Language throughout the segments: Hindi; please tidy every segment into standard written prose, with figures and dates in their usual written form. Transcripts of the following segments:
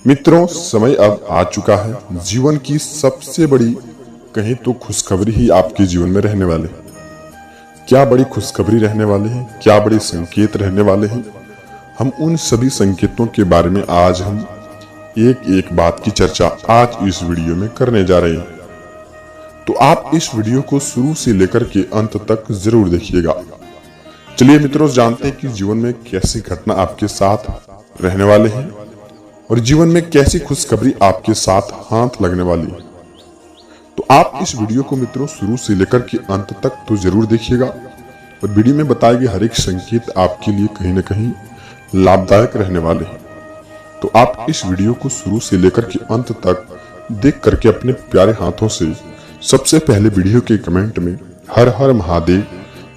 मित्रों, समय अब आ चुका है। जीवन की सबसे बड़ी कहीं तो खुशखबरी ही आपके जीवन में रहने वाले। क्या बड़ी खुशखबरी रहने वाले हैं, क्या बड़े संकेत रहने वाले हैं। हम उन सभी संकेतों के बारे में आज हम एक एक बात की चर्चा आज इस वीडियो में करने जा रहे हैं। तो आप इस वीडियो को शुरू से लेकर के अंत तक जरूर देखिएगा। चलिए मित्रों, जानते हैं कि जीवन में कैसी घटना आपके साथ रहने वाले हैं और जीवन में कैसी खुशखबरी आपके साथ हाथ लगने वाली है। तो आप इस वीडियो को मित्रों शुरू से लेकर के अंत तक तो जरूर देखिएगा और वीडियो में बताए गए हर एक संकेत आपके लिए कहीं न कहीं लाभदायक रहने वाले हैं। तो आप इस वीडियो को शुरू से लेकर के अंत तक देख करके अपने प्यारे हाथों से सबसे पहले वीडियो के कमेंट में हर हर महादेव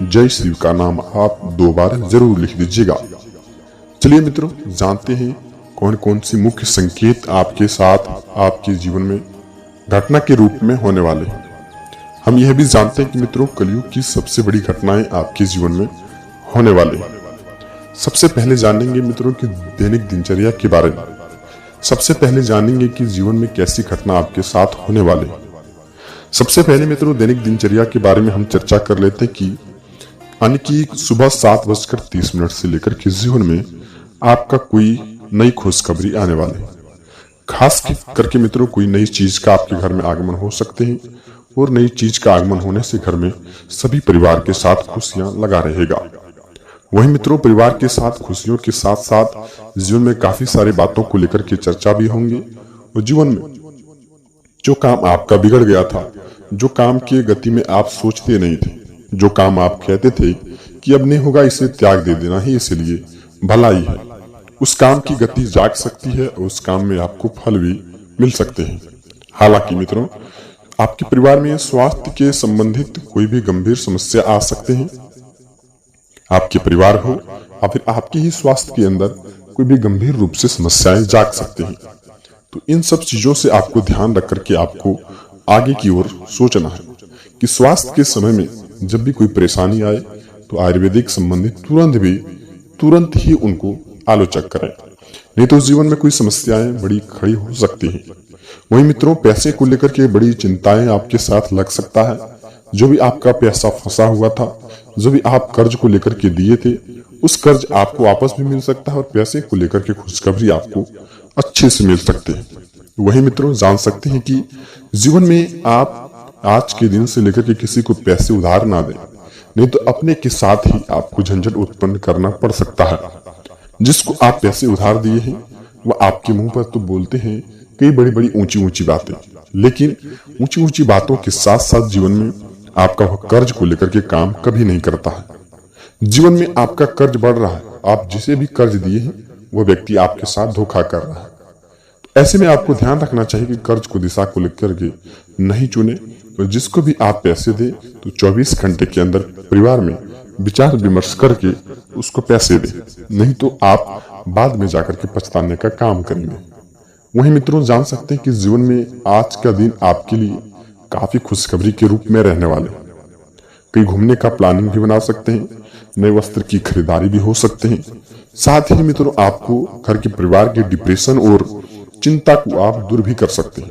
जय शिव का नाम आप 2 बार जरूर लिख दीजिएगा। चलिए मित्रों, जानते हैं कौन कौन सी मुख्य संकेत आपके साथ आपके जीवन में घटना के रूप में होने वाले हैं। हम यह भी जानते हैं कि मित्रों, कलयुग की सबसे बड़ी घटनाएं आपके जीवन में होने वाले हैं। सबसे पहले जानेंगे मित्रों कि दैनिक दिनचर्या के बारे में। सबसे पहले जानेंगे कि जीवन में कैसी घटना आपके साथ होने वाले हैं। सबसे पहले मित्रों, दैनिक दिनचर्या के बारे में हम चर्चा कर लेते हैं कि यानी कि सुबह 7:30 से लेकर के जीवन में आपका कोई नई खुशखबरी आने वाली है। खास करके मित्रों, कोई नई चीज का आपके घर में आगमन हो सकते हैं और नई चीज का आगमन होने से घर में सभी परिवार के साथ खुशियां लगा रहेगा। वहीं मित्रों, परिवार के साथ खुशियों के साथ साथ जीवन में काफी सारी बातों को लेकर के चर्चा भी होंगी और जीवन में जो काम आपका बिगड़ गया था, जो काम की गति में आप सोचते नहीं थे, जो काम आप कहते थे कि अब नहीं होगा, इसे त्याग दे देना ही इसलिए भलाई है, उस काम की गति जाग सकती है और उस काम में आपको फल भी मिल सकते हैं। हालांकि मित्रों, आपके परिवार में स्वास्थ्य के संबंधित कोई भी गंभीर समस्या आ सकते हैं। आपके परिवार हो या फिर आपके ही स्वास्थ्य के अंदर कोई भी गंभीर रूप से समस्याएं जाग सकते हैं। तो इन सब चीजों से आपको ध्यान रख करके आपको आगे की ओर सोचना है कि स्वास्थ्य के समय में जब भी कोई परेशानी आए तो आयुर्वेदिक संबंधित तुरंत ही उनको आलोचक करें, नहीं तो जीवन में कोई समस्याएं बड़ी खड़ी हो सकती हैं। वहीं मित्रों, पैसे को लेकर के बड़ी चिंताएं आपके साथ लग सकता है। जो भी आपका पैसा फंसा हुआ था, जो भी आप कर्ज को लेकर के दिए थे, उस कर्ज आपको वापस भी मिल सकता है और पैसे को लेकर के खुशखबरी आपको अच्छे से मिल सकते हैं। वहीं मित्रों, जान सकते हैं कि जीवन में आप आज के दिन से लेकर के किसी को पैसे उधार ना दें, नहीं तो अपने के साथ ही आपको झंझट उत्पन्न करना पड़ सकता है। जिसको आप पैसे उधार दिए हैं वह आपके मुंह पर तो बोलते हैं कई बड़ी बड़ी ऊंची बातें, लेकिन ऊंची बातों के साथ साथ जीवन में आपका वह कर्ज को लेकर के काम कभी नहीं करता है। जीवन में आपका कर्ज बढ़ रहा है, आप जिसे भी कर्ज दिए हैं वह व्यक्ति आपके साथ धोखा कर रहा है। तो ऐसे में आपको ध्यान रखना चाहिए कि कर्ज को दिशा को लेकर के नहीं चुने और जिसको भी आप पैसे दे तो 24 घंटे के अंदर परिवार में विचार विमर्श करके उसको पैसे दे, नहीं तो आप बाद में जाकर के पछताने का काम करेंगे। वहीं मित्रों, जान सकते हैं कि जीवन में आज का दिन आपके लिए काफी खुशखबरी के रूप में रहने वाले। कहीं घूमने का प्लानिंग भी बना सकते हैं, नए वस्त्र की खरीदारी भी हो सकते हैं। साथ ही मित्रों, आपको घर के परिवार के डिप्रेशन और चिंता को आप दूर भी कर सकते हैं।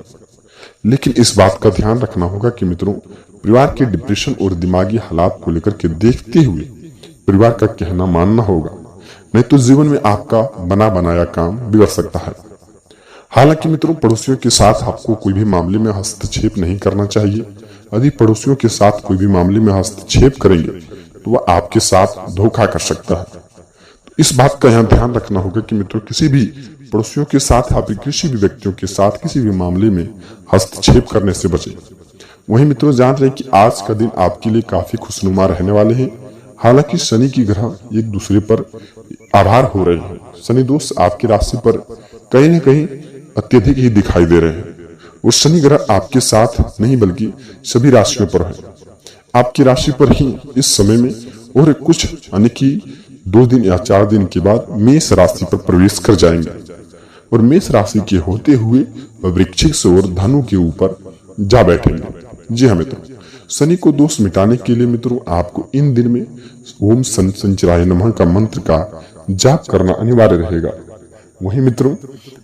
लेकिन इस बात का ध्यान रखना होगा कि मित्रों, परिवार के डिप्रेशन और दिमागी हालात को लेकर के देखते हुए परिवार का कहना मानना होगा, नहीं तो जीवन में आपका बना बनाया काम बिगड़ सकता है। हालांकि मित्रों, पड़ोसियों के साथ आपको कोई भी मामले में हस्तक्षेप नहीं करना चाहिए। यदि पड़ोसियों के साथ कोई भी मामले में हस्तक्षेप करेंगे तो वह आपके साथ धोखा कर सकता है। तो इस बात का यहाँ ध्यान रखना होगा कि मित्रों, किसी भी पड़ोसियों के साथ या फिर किसी भी व्यक्तियों के साथ किसी भी मामले में हस्तक्षेप करने से बचें। वहीं मित्रों, जान रहे कि आज का दिन आपके लिए काफी खुशनुमा रहने वाले हैं। हालांकि शनि की ग्रह एक दूसरे पर आभार हो रहे हैं। शनि दोष आपकी राशि पर कहीं न कहीं अत्यधिक ही दिखाई दे रहे हैं और शनि ग्रह आपके साथ नहीं बल्कि सभी राशियों पर है। आपकी राशि पर ही इस समय में और कुछ यानी कि 2 दिन या 4 दिन के बाद मेष राशि पर प्रवेश कर जाएंगे और मेष राशि के होते हुए वृश्चिक और धनु के ऊपर जा बैठेंगे। जी हाँ मित्रों, शनि को दोष मिटाने के लिए मित्रों आपको इन दिन में ओम शनि संचराय नमः का मंत्र का जाप करना अनिवार्य रहेगा। वहीं मित्रों,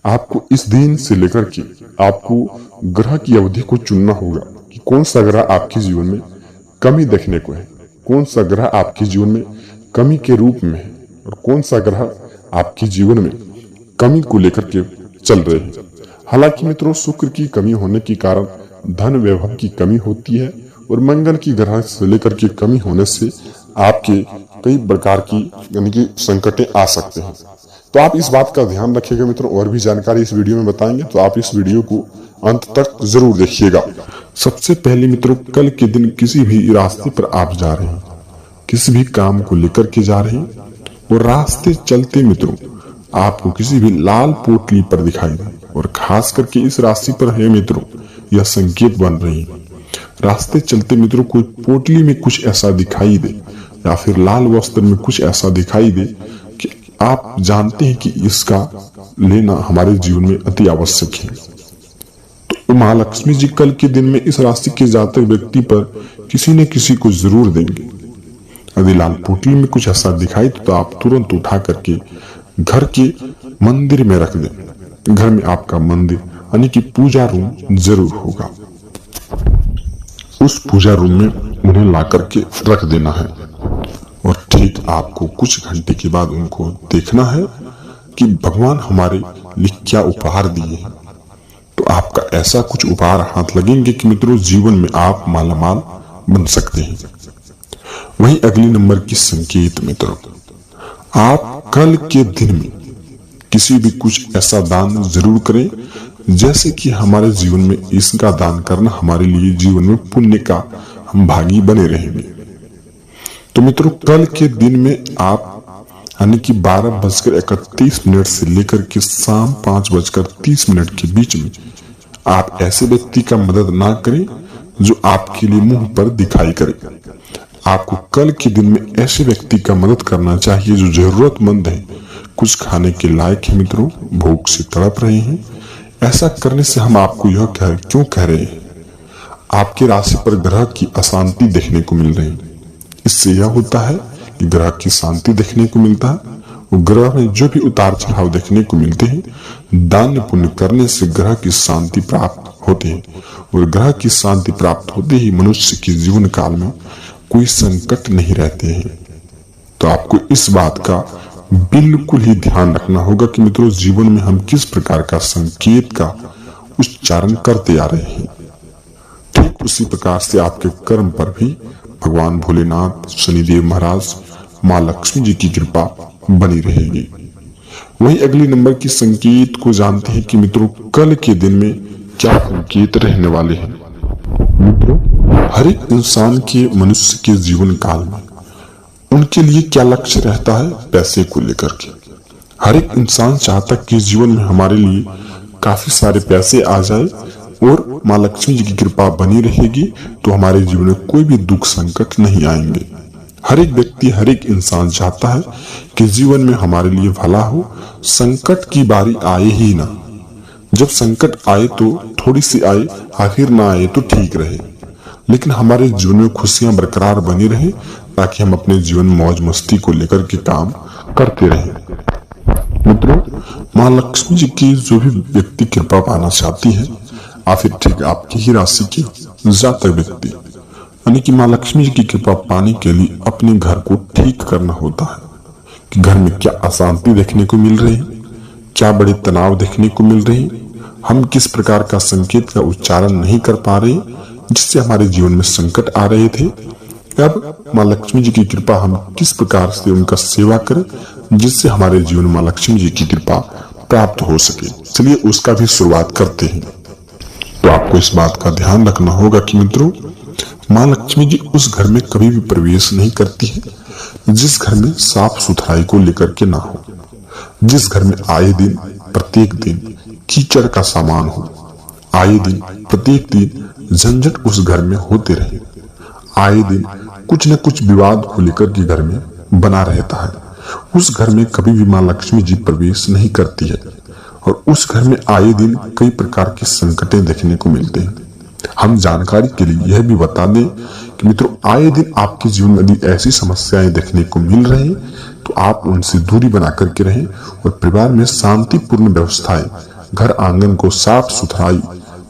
आपको इस दिन से लेकर के आपको ग्रह की अवधि को चुनना होगा कि कौन सा ग्रह आपके जीवन में कमी देखने को है, कौन सा ग्रह आपके जीवन में कमी के रूप में है और कौन सा ग्रह आपके जीवन में कमी को लेकर के चल रहे हैं। हालांकि मित्रों, शुक्र की कमी होने के कारण धन वैभव की कमी होती है और मंगल की ग्रह से लेकर के कमी होने से आपके कई प्रकार की यानी कि संकटें आ सकते हैं। तो आप इस बात का ध्यान रखिएगा मित्रों। और भी जानकारी इस वीडियो में बताएंगे, तो आप इस वीडियो को अंत तक जरूर देखिएगा। सबसे पहले मित्रों, कल के दिन किसी भी रास्ते पर आप जा रहे हैं, किसी भी काम को लेकर के जा रहे हैं और रास्ते चलते मित्रों आपको किसी भी लाल पोटली पर दिखाई दे, और खास करके इस राशि पर है मित्रों यह संकेत बन रही है। रास्ते चलते मित्रों कोई पोटली में कुछ ऐसा दिखाई दे या फिर लाल वस्त्र में कुछ ऐसा दिखाई दे कि आप जानते हैं कि इसका लेना हमारे जीवन में अति आवश्यक है। तो माँ लक्ष्मी जी कल के दिन में इस राशि के जातक व्यक्ति पर किसी न किसी को जरूर देंगे। यदि लाल पोटली में कुछ ऐसा दिखाई तो आप तुरंत उठा करके घर के मंदिर में रख दें। घर में आपका मंदिर यानी कि पूजा रूम जरूर होगा, उस पूजा रूम में उन्हें ला करके रख देना है और ठीक आपको कुछ घंटे के बाद उनको देखना है कि भगवान हमारे लिए क्या उपहार दिए हैं। तो आपका ऐसा कुछ उपहार हाथ लगेंगे कि मित्रों जीवन में आप मालामाल बन सकते हैं। वहीं अगली नंबर की संकेत मित्रों, आप कल के दिन में किसी भी कुछ ऐसा दान जरूर करें जैसे कि हमारे जीवन में इसका दान करना हमारे लिए जीवन में पुण्य का हम भागी बने रहेंगे। तो मित्रों, कल के दिन में आप यानी कि 12:31 से लेकर के शाम 5:30 के बीच में आप ऐसे व्यक्ति का मदद ना करें जो आपके लिए मुंह पर दिखाई करे। आपको कल के दिन में ऐसे व्यक्ति का मदद करना चाहिए जो जरूरतमंद है, कुछ खाने के लायक है मित्रों, भूख से तड़प रहे हैं। ऐसा करने से हम आपको यह क्यों कह रहे हैं, आपकी राशि पर ग्रह की अशांति देखने को मिल रही है। इससे यह होता है कि ग्रह की शांति देखने को मिलता है। वो ग्रह में जो भी उतार चढ़ाव देखने को मिलते हैं, दान पुण्य करने से ग्रह की शांति प्राप्त होती है और ग्रह की शांति प्राप्त होते ही मनुष्य के जीवन काल में कोई संकट नहीं रहते हैं। तो आपको इस बात का बिल्कुल ही ध्यान रखना होगा कि मित्रों जीवन में हम किस प्रकार का संकेत का उच्चारण करते आ रहे हैं। ठीक उसी प्रकार से आपके कर्म पर भी भगवान भोलेनाथ, शनिदेव महाराज, माँ लक्ष्मी जी की कृपा बनी रहेगी। वहीं अगली नंबर की संकेत को जानते हैं कि मित्रों कल के दिन में क्या संकेत रहने वाले हैं। मित्रों, हर एक इंसान के मनुष्य के जीवन काल में उनके लिए क्या लक्ष्य रहता है, पैसे को लेकर के। हर एक इंसान चाहता है कि जीवन में हमारे लिए काफी सारे पैसे आ जाए और माँ लक्ष्मी जी की कृपा बनी रहेगी तो हमारे जीवन में कोई भी दुख संकट नहीं आएंगे। हर एक व्यक्ति, हर एक इंसान चाहता है कि जीवन में हमारे लिए भला हो, संकट की बारी आए ही ना। जब संकट आए तो थोड़ी सी आए, आखिर ना आए तो ठीक रहे, लेकिन हमारे जीवन में खुशियां बरकरार बनी रहे ताकि हम अपने जीवन मौज मस्ती को लेकर के काम करते रहें। मित्रों, माँ लक्ष्मी जी की जो भी व्यक्ति कृपा पाना चाहती है, या फिर ठीक आपकी ही राशि की जातक व्यक्ति, यानी कि माँ लक्ष्मी जी की कृपा पाने के लिए अपने घर को ठीक करना होता है कि घर में क्या अशांति देखने को मिल रही है, क्या बड़े तनाव देखने को मिल रही है, हम किस प्रकार का संकेत का उच्चारण नहीं कर पा रहे जिससे हमारे जीवन में संकट आ रहे थे। अब माँ लक्ष्मी जी की कृपा हम किस प्रकार से उनका सेवा करें जिससे हमारे जीवन में माँ लक्ष्मी जी की कृपा प्राप्त हो सके। चलिए उसका भी शुरुआत करते हैं। तो आपको इस बात का ध्यान रखना होगा कि मित्रों माँ लक्ष्मी जी उस घर में कभी भी प्रवेश नहीं करती है जिस घर में साफ सुथराई को लेकर के ना हो, जिस घर में आए दिन प्रत्येक दिन कीचड़ का सामान हो, आए दिन प्रत्येक दिन झंझट उस घर में होते रहे, आए दिन कुछ न कुछ विवाद को लेकर के घर में बना रहता है, उस घर में कभी भी माँ लक्ष्मी जी प्रवेश नहीं करती है और उस घर में आए दिन कई प्रकार की संकटें देखने को मिलते हैं। हम जानकारी के लिए यह भी बता दें कि मित्रों आए दिन आपके जीवन में यदि ऐसी समस्याएं देखने को मिल रही तो आप उनसे दूरी बना करके रहें और परिवार में शांतिपूर्ण व्यवस्थाएं, घर आंगन को साफ सुथराई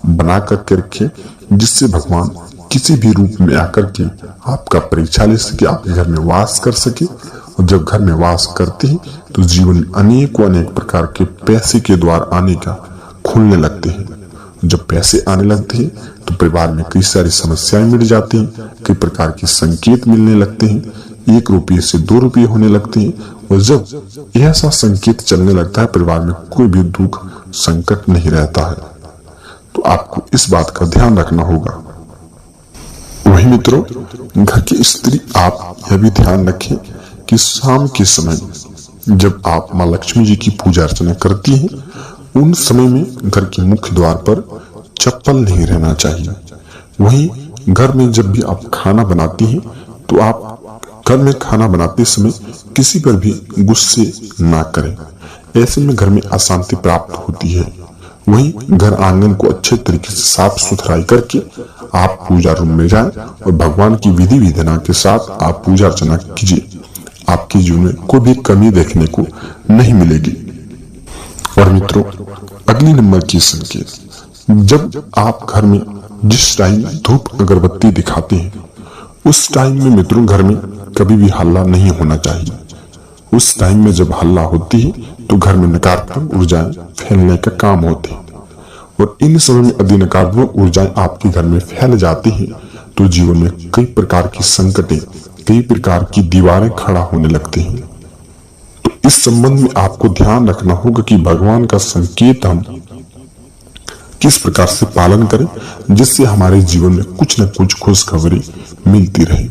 बना करके रखें, जिससे भगवान किसी भी रूप में आकर के आपका परीक्षा ले सके, आपके घर में वास कर सके। और जब घर में वास करते हैं तो जीवन में अनेक प्रकार के पैसे के द्वार आने का खुलने लगते हैं। जब पैसे आने लगते हैं तो परिवार में कई सारी समस्याएं मिट जाती हैं, कई प्रकार के संकेत मिलने लगते हैं, 1 रुपये से 2 रुपये होने लगते हैं। और जब ऐसा संकेत चलने लगता है, परिवार में कोई भी दुख संकट नहीं रहता है। तो आपको इस बात का ध्यान रखना होगा। वही मित्रों, घर की स्त्री आप यह भी ध्यान रखें कि शाम के समय जब आप माँ लक्ष्मी जी की पूजा अर्चना करती हैं, उन समय में घर के मुख्य द्वार पर चप्पल नहीं रहना चाहिए। वहीं घर में जब भी आप खाना बनाती हैं तो आप घर में खाना बनाते समय किसी पर भी गुस्से ना करें, ऐसे में घर में अशांति प्राप्त होती है। वहीं घर आंगन को अच्छे तरीके से साफ सुथराई करके आप पूजा रूम में जाएं और भगवान की विधि विधान के साथ आप पूजा अर्चना कीजिए। आपके जीवन में कोई भी कमी देखने को नहीं मिलेगी। और मित्रों, अगली नंबर की संकेत, जब आप घर में जिस टाइम धूप अगरबत्ती दिखाते हैं उस टाइम में मित्रों घर में कभी भी हल्ला नहीं होना चाहिए। उस टाइम में जब हल्ला होती है तो घर में नकारात्मक ऊर्जाएं फैलने का काम होते हैं। और इन समय में यदि नकारात्मक ऊर्जाएं आपके घर में फैल जाती हैं तो जीवन में कई प्रकार की संकटें, कई प्रकार की दीवारें खड़ा होने लगती हैं। तो इस संबंध में आपको ध्यान रखना होगा कि भगवान का संकेत हम किस प्रकार से पालन करें, जिससे हमारे जीवन में कुछ न कुछ खुशखबरी मिलती रहे।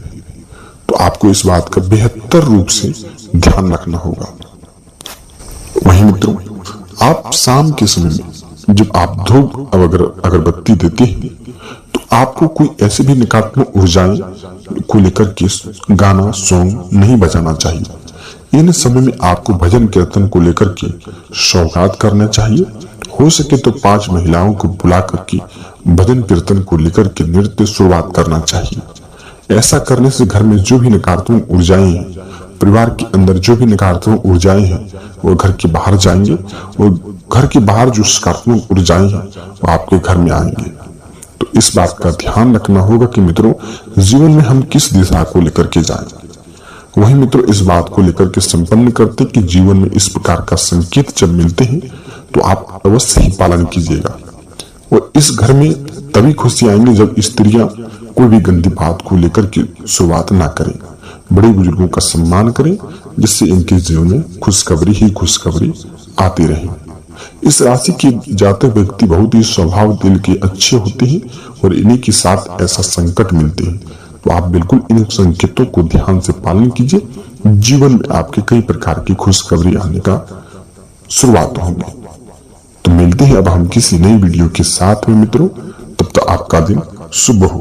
तो आपको इस बात का बेहतर रूप से ध्यान रखना होगा। वहीं मित्रों, आप शाम के समय में जब आप धूप अगरबत्ती देते हैं तो आपको कोई ऐसे भी नकारात्मक ऊर्जाएं को लेकर के गाना सॉन्ग नहीं बजाना चाहिए। इन समय में आपको भजन कीर्तन को लेकर के सौगात करना चाहिए। हो सके तो 5 महिलाओं को बुला करके भजन कीर्तन को लेकर के नृत्य शुरुआत करना चाहिए। ऐसा करने से घर में जो भी नकारात्मक ऊर्जाएं हैं, परिवार के अंदर जो भी नकारात्मक ऊर्जाएं हैं, वो घर के बाहर जाएंगे और घर के बाहर जो सकारात्मक ऊर्जाएं हैं वो आपके घर में आएंगे। तो इस बात का ध्यान रखना होगा कि मित्रों जीवन में हम किस दिशा को लेकर के जाएं। वही मित्रों, इस बात को लेकर के संपन्न करते कि जीवन में इस प्रकार का संकेत जब मिलते हैं तो आप अवश्य ही पालन कीजिएगा। और इस घर में तभी खुशी आएंगी जब स्त्रियां कोई भी गंदी बात को लेकर के शुरुआत ना करें, बड़े बुजुर्गों का सम्मान करें, जिससे इनके जीवन में खुशखबरी ही खुशखबरी आती रहे। इस राशि के जातक व्यक्ति बहुत ही स्वभाव दिल के अच्छे होते हैं और इन्हीं के साथ ऐसा संकट मिलते हैं। तो आप बिल्कुल इन संकेतों को ध्यान से पालन कीजिए, जीवन में आपके कई प्रकार की खुशखबरी आने का शुरुआत होंगे। तो मिलते हैं अब हम किसी नई वीडियो के साथ में मित्रों, तब तक आपका दिन शुभ हो।